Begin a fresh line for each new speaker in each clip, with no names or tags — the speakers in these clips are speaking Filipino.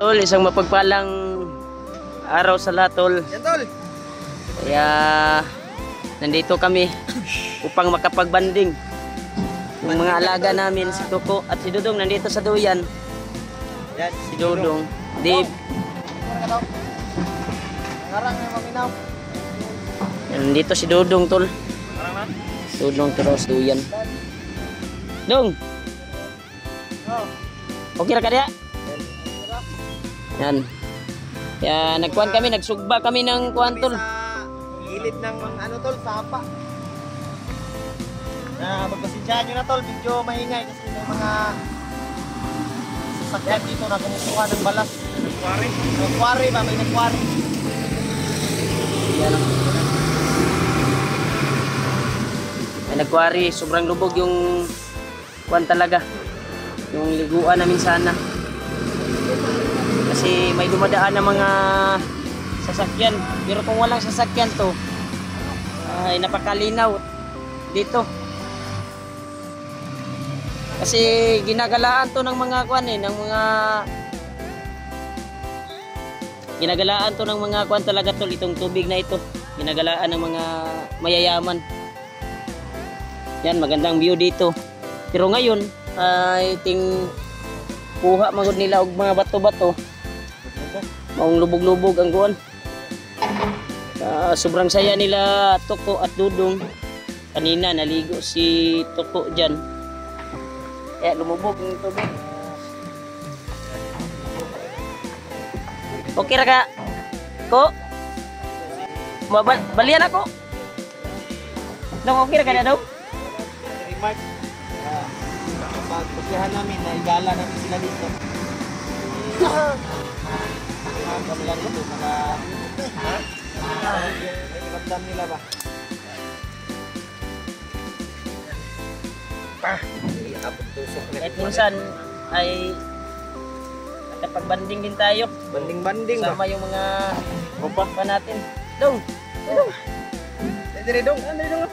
Tol, isang mapagpalang araw sa lahat, tol.
Yan, tol.
Kaya nandito kami upang makapagbanding. Yung mga alaga namin, si Tuko at si Dudong nandito sa duyan.
Yan,
Si Dudong, Dave.
Ngarang na maminaw.
Nandito si Dudong, tol.
Ngarang na?
Dudong pero sa duyan. Dong,
Oh.
okay ra ka diya? Yan. Kaya nagkuhan kami, nagsugba kami ng kuhan, tol.
Sa gilid ng ano, tol, sapa. Magpasensyahan nyo na, tol. Medyo maingay kasi may mga sasakyan dito na kumukuha ng balas. Nagkwari? Nagkwari ba? May nagkwari.
Yan. May nagkwari, sobrang lubog yung kuhan talaga. Yung liguan namin sana. Kasi may dumadaan ng mga sasakyan. Pero kung walang sasakyan to, ay napakalinaw dito. Kasi ginagalaan to ng mga kuan ng mga ginagalaan to ng mga kuan talaga tol, itong tubig na ito. Ginagalaan ng mga mayayaman. Yan, magandang view dito. Pero ngayon ay kuha magud nila og mga bato-bato. Maong lubog-lubog ang kuan. Sobrang saya nila Tuko at Dudong. Kanina naligo si Tuko diyan. Kaya lumubog yung tubig. Okay ra ka? Ko? Balian ako. Dong, okay ra ka na daw?
Remark. Pagpasihan namin na igala namin sila dito. Kami lang ito, mga ramdam nila ba? Abot tusok na.
Kahit minsan ay nakapagbanding din tayo.
Banding-banding ba?
Sama yung mga grupa pa natin. Dong! Dong!
Dere dong, ano dong?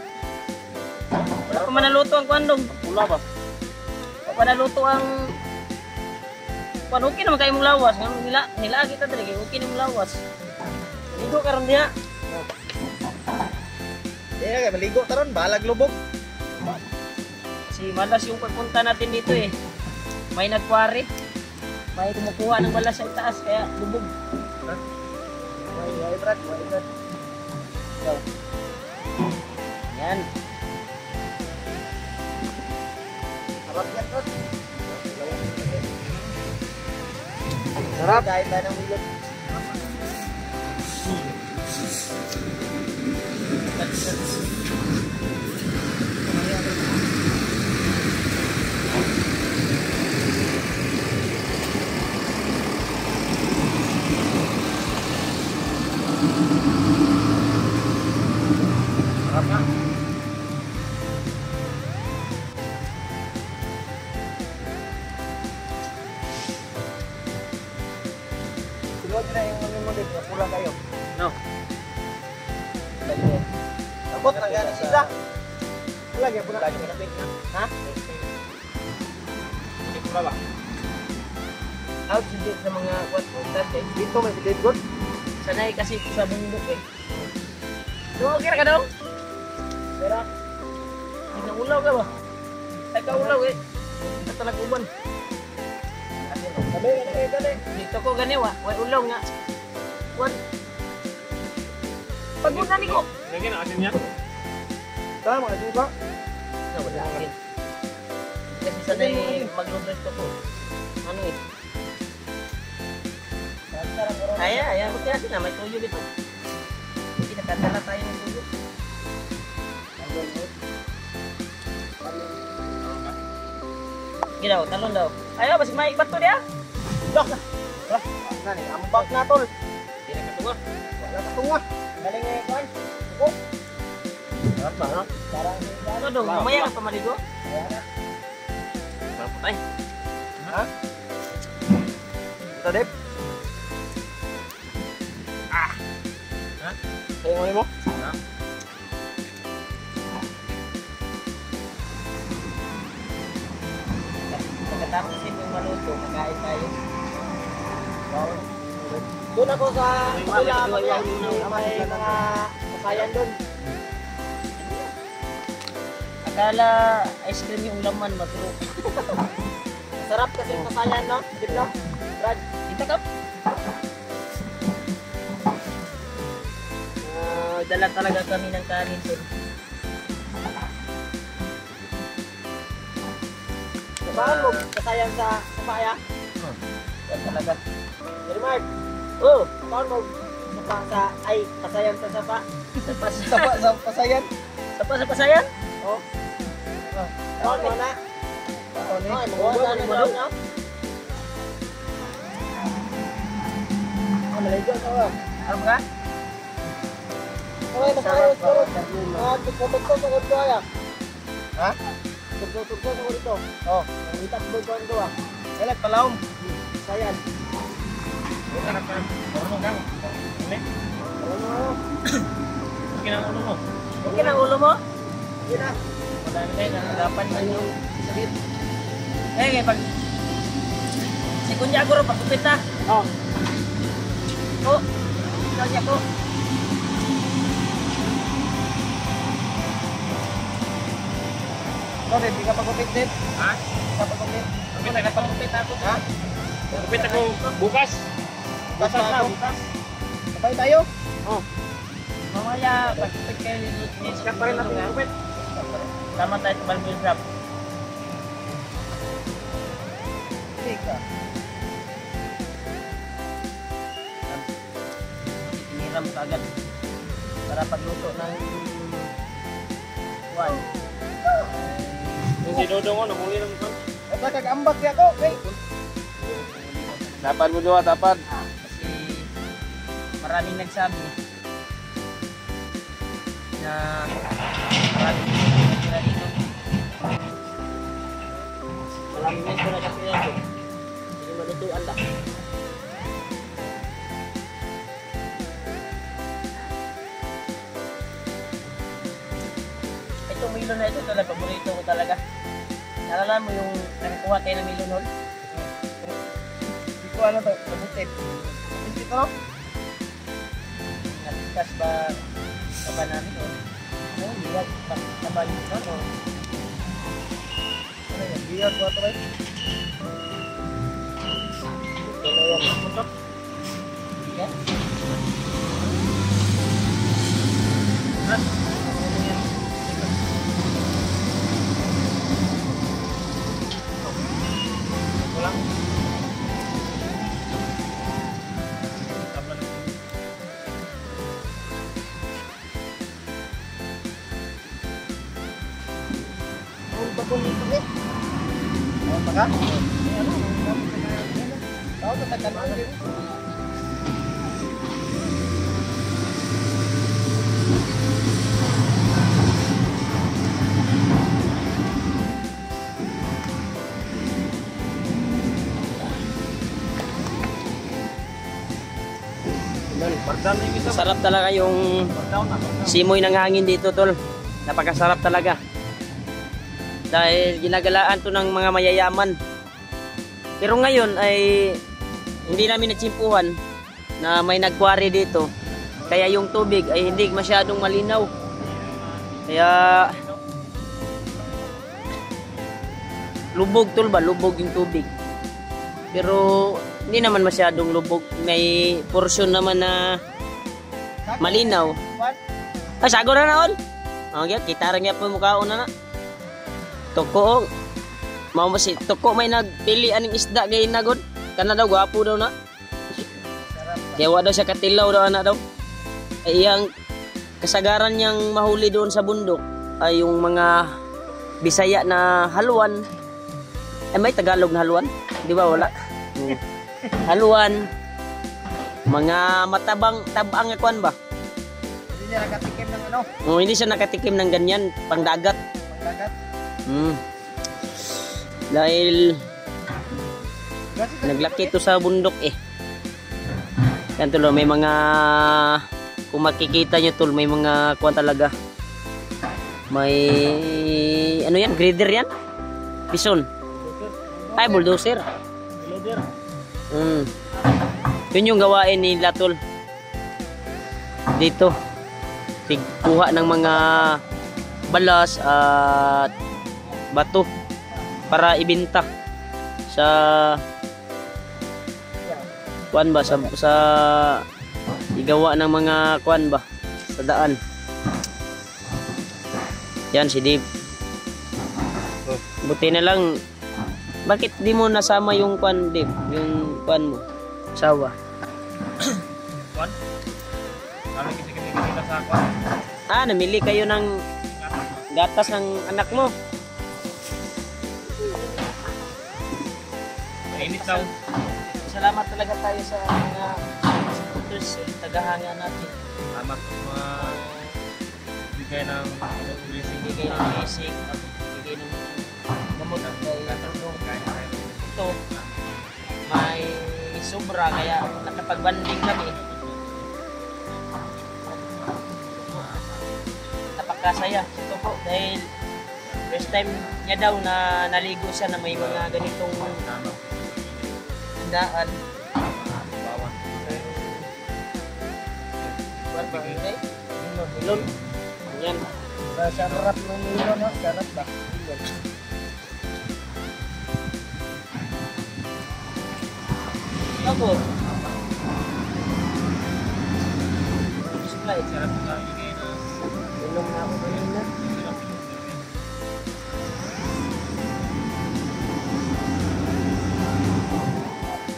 Wala pa manaluto ang kuwan, Dong.
Pula ba?
Wala pa naluto ang kuwan. Okay naman kayo mong lawas. Nila kita talaga. Okay na mong lawas. Ligo karon diha.
Kaya maligo taron, balag lubog.
Kasi malas yung pagpunta natin dito eh. May nagkwari. May kumukuha ng balas sa itaas kaya lubog.
Why, Brad?
So, yan.
Sarap yan, Brad. Sarap. Kahit tayo ng milot. Sarap na. Siguro na yung mamimulid na pula kayo.
No.
Abot na gano'n sila. Pula kayo, pula. Ha? Hindi pula ba?
Out hindi sa mga kuwan eh.
Dito may bilid good.
Sanay kasi sa bundok eh. Dong, okay ra ka daw?
Pero,
Nagulaw ka ba? Nagkaulaw eh. Ito nag-uban.
dali.
Dito ko ganiwa. Way ulaw nga. Kuwan. Paguna ni ko.
Lagyan ang asin niya.
Tama, mga juga.
No, wala akin. Kasi sanay magluto ito ko. Ano eh. Ay, mo kasi na may tuyo dito. Hindi nakadala tayo ng tuyo. Ginaw, talon daw. Ayaw, basi may bato niya.
Dok na. Nani, ambak na tol.
Hindi na katunga.
Wala ka tunga. Galing nga kuan. Ako. Sarap ba, no? Parang
Ano dong, mamaya ka pa maligo?
Sarap po tayo.
ha? Ito, Deb. Ha? Sa'yo mo?
Ha?
Pagkatapos yung maluto, magkain tayo.
Wow. Doon ako sa kabila, may mga kasayan doon.
Akala ice cream yung laman, matro.
Sarap kasi yung kasayan, no? Di ba? Brad,
Kita ka? Dala talaga kami ng kanin tol.
saan mo kasayan sa paya?
Yan talaga.
Jadi Mark,
Oh,
saan mo sa ay kasayan sa sapa?
sapa sa pasayan. Sapa sa pasayan?
Oh. Saan mo na? Ay, mabuha na daw na. Maligo ka ba?
Ano ka?
Okay, masarap ko. Tugtog sa kuto ya.
Ha?
Tugtog sa kuto.
Oh,
Itak mo ko ando ah.
elat palaum.
Sayan.
Ano ka? Ano ka?
Ano?
Okay na ulo mo. Okay na ulo mo?
Sige na.
Madami kayo, nangagapan man yung sakit. Eh, pag... Si Kunya ko rin, pagkupit na.
Oh.
Oh, kanya ko.
No, di ka pagkupit din.
Ha?
Ka pagkupit.
Pagkupit na, pagkupit ako.
Ha?
Pagkupit ako bukas.
Bukas na,
bukas.
Sabay tayo.
Oh. Mamaya, pagkupit kayo ni
Sikat pa rin natin yung kupit.
Tama tayo sa Balbul Shop.
Tika.
Iniram ka agad para pagluto ng wine.
Yung sinudong ko, namuli ng kan.
At kag-ambak niya ko. Okay.
Dapat mo doon, dapat.
Kasi maraming nagsabi na maraming nakatira dito. Maraming medyo nakatira dito. Hindi malutuan lang. Itong milon na ito talaga, paborito ko talaga. Nalala mo yung nakakuha tayo ng milon hol?
Hindi ko ano to. Mabutit. Hindi ko.
Nagkas ba sa ba namin o? Ano, hindi ba taba yung milon o?
Ano yan? Biyag ko ito kayo. Ito na yan. Ito.
Yan?
Ang bagong nito eh. Ang baga? Ano? Tao na tagkanon din.
Sarap talaga yung simoy ng hangin dito tol. Napakasarap talaga. Dahil ginagalaan to ng mga mayayaman. Pero ngayon ay hindi namin natsimpuhan na may nagkwari dito. Kaya yung tubig ay hindi masyadong malinaw. Kaya lubog tol ba? Lubog yung tubig. Pero hindi naman masyadong lubog. May portion naman na malinaw. Ay, sago na na, ol. Okay, kita rin nga po mukha na na. Toko, mau si toko may nagpili aning isda gay na god. Kana daw gwapo daw na. Kaya daw siya katilaw daw ana daw. Ay iyang kasagaran niyang mahuli doon sa bundok ay yung mga Bisaya na haluan. Ay may Tagalog na haluan? Di ba wala? Haluan. Mga tabang akuan ba?
Hindi niya nakatikim ng ano?
Oh, hindi siya nakatikim ng ganyan, pangdagat.
Pangdagat.
Dahil naglaki ito sa bundok eh. Yan tulo, may mga kung makikita nyo tol, may mga kuwan talaga. May ano yan, grader yan? Bison. Ay, bulldozer.
Bulldozer.
Yun yung gawain nila tol. Dito. Kuha ng mga balas at bato para ibenta sa kuan ba sa igawa ng mga kuan ba sa daan. Yan si Dave. Buti na lang, bakit di mo nasama yung kuan Dave, yung kuan mo sawa?
Kuan? Kami kasi kita sa kuan.
Namili kayo ng gatas ng anak mo.
Mainit daw.
Salamat talaga tayo sa mga supporters, tagahanga natin.
Salamat sa mga bigay ng blessing.
Bigay ng basic at bigay ng gamot at kay ito may sobra kaya nakapag-banding kami. Napakasaya ito po dahil first time niya daw na naligo siya na may mga ganitong handaan. Milon. Yan.
Sarap ng milon, no? Sarap ba?
Ako. Supply.
Sarap sa bigay na.
Ilong na ako kanina.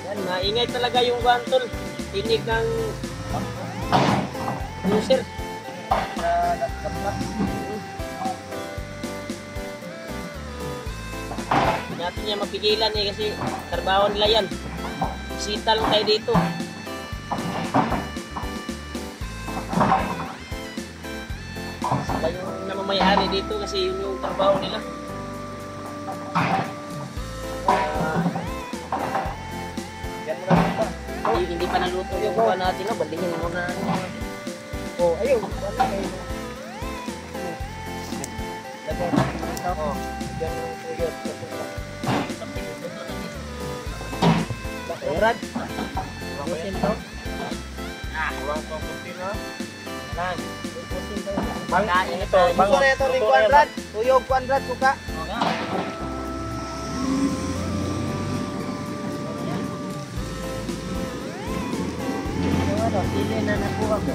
Yan, maingay talaga yung bantol. Tinig ng user. Hindi natin niya mapigilan kasi trabaho nila yan. Bisita lang tayo dito. Sila yung namamayari dito kasi yun yung trabaho nila.
Yan mo na pa.
Hindi pa naluto yung kuha natin. Balingin mo na.
Oh, ayun. Wala kayo. Lagyan natin. Oh, yan yung tuyot. Brad. Busin to.
Kulang pa kunti na.
Lang. Busin to.
Pagkain ito.
Bango na ito ning kuan Brad. Tuyog kuan Brad suka.
Sili na nakuha ko.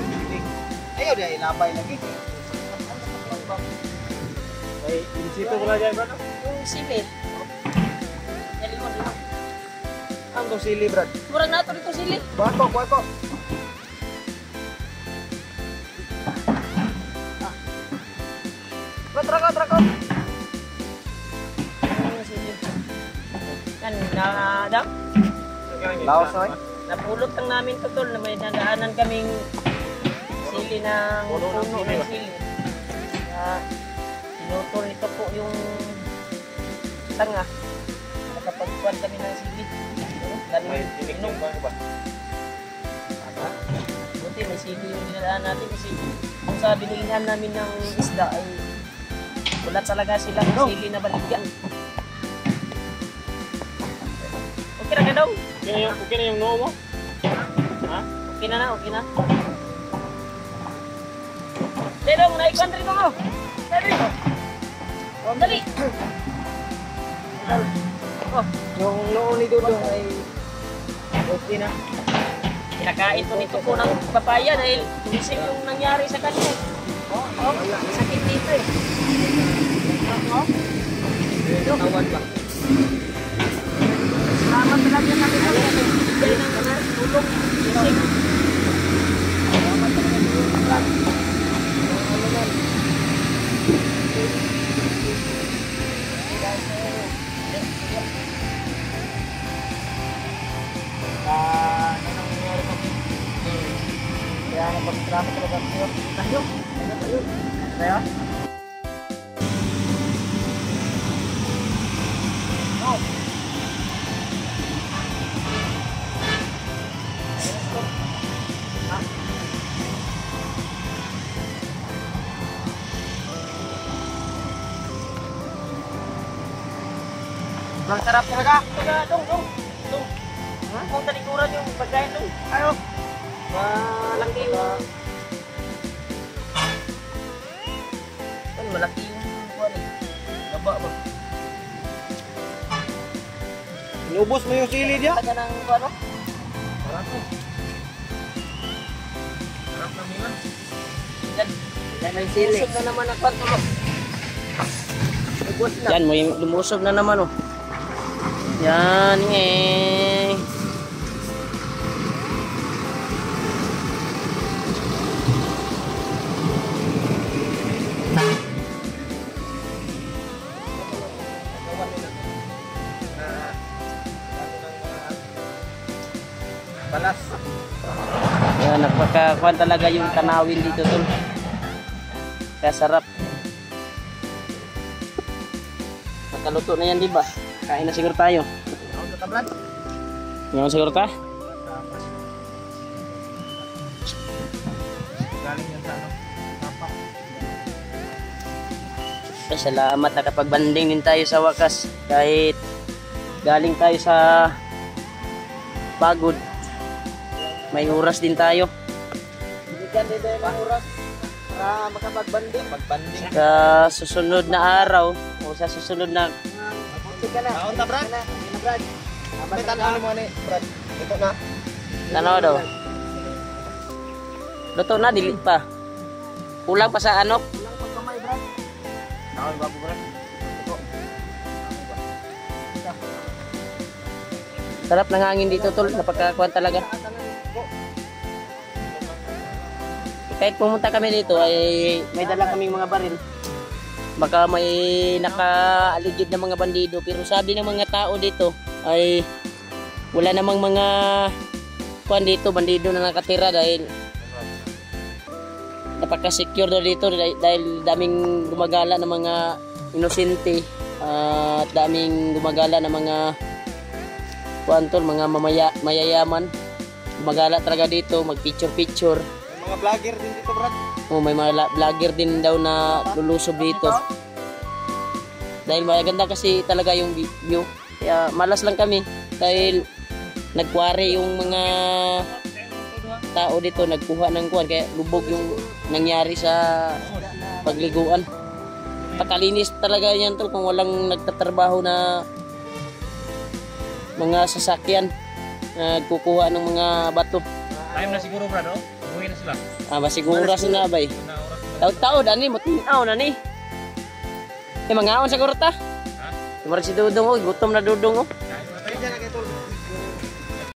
Ayaw dia ilabay lagi.
Ay, insito ko lang dyan, bro.
Yung sili. Yan limon.
Ang to sili Brad.
Murag na ito dito sili.
Bako, bako. Trako, trako.
Yan, na
Laos oy.
napulot lang namin to tol na may nadaanan kaming sili ng puno ng sili. Kaya tinutol nito po yung tanga. Nakapagkuhan kami ng sili.
May tinig yung bang ba?
Buti may sili yung dinadaan natin kasi kung sa binilihan namin ng isda ay wala talaga silang sili na baligyan. Okay na ka daw.
Okay na yung noo mo? Ha?
Okay na, okay na. Dedong, naikuan rin ako. Dali. Dali. Oh,
Yung noon ni Dudong ay okay na.
kinakain to nito po ng papaya dahil tumising yung nangyari sa kanya. Oh, sakit dito eh. Tawan ba? Salamat talaga kami sa bigay ng tulong. Tumising. Salamat talaga.
Ano nang nangyari kami? Kaya napagdrama talaga kayo. Tayo? Tayo? Tayo? Oh!
Ang sarap talaga. Dong. Dong, tali ko. mura yung pagkain doon. Ayo. Malaki yung... Ano, malaki yung... Gaba ba?
Inubos mo yung sili niya?
Taga ng ano?
Barato. Harap na milan.
Yan ang sili. Lumusog na naman ang pantulo. Yan, may lumusog na naman oh. Yan eh.
Balas.
Yan, nagpakakuan talaga yung tanawin dito tol. Kaya sarap. Nakaluto na yan, di ba? Kain na siguro tayo.
Ako sa tablan.
Ngayon siguro ta?
Galing yan sa ano. Tapa.
Ay, salamat nakapagbanding din tayo sa wakas. Kahit galing tayo sa pagod. May oras din tayo.
Bigyan din tayo ng oras para makapagbanding. Magbanding.
Sa susunod na araw o sa susunod na
Mabuti ka na. Kaon ta, Brad. Hindi na, Brad. May tanong mo ni Brad. Ito na.
ano daw? Luto na, dili pa. Kulang pa sa anok.
Kulang pa kamay, Brad. Kaon bago, Brad. Ito.
Sarap ng hangin dito tol, napakakuan talaga. Kahit pumunta kami dito ay may dala kaming mga baril. Baka may naka-aligid na mga bandido, pero sabi ng mga tao dito ay wala namang mga kuan dito, bandido na nakatira dahil napaka-secure daw dito dahil daming gumagala ng mga inosente at daming gumagala ng mga kuan tol, mga mayayaman. Gumagala talaga dito, mag-picture-picture.
May mga vlogger din dito, Brad.
Oh, may mga vlogger din daw na lulusob dito. Dahil maganda kasi talaga yung view. Kaya malas lang kami dahil nagkwari yung mga tao dito, nagkuha ng kuwan, kaya lubog yung nangyari sa pagliguan. Pakalinis talaga yan tol kung walang nagtatrabaho na mga sasakyan nagkukuha ng mga bato.
Time na siguro, Brad, oh. Umuwi na sila.
Masiguras na bay. Taud-taud ani mo tinaw na ni. Mangaon sa kurta.
Ha?
Tumar si Dudong oh, gutom na Dudong oh.
Pwede na kayo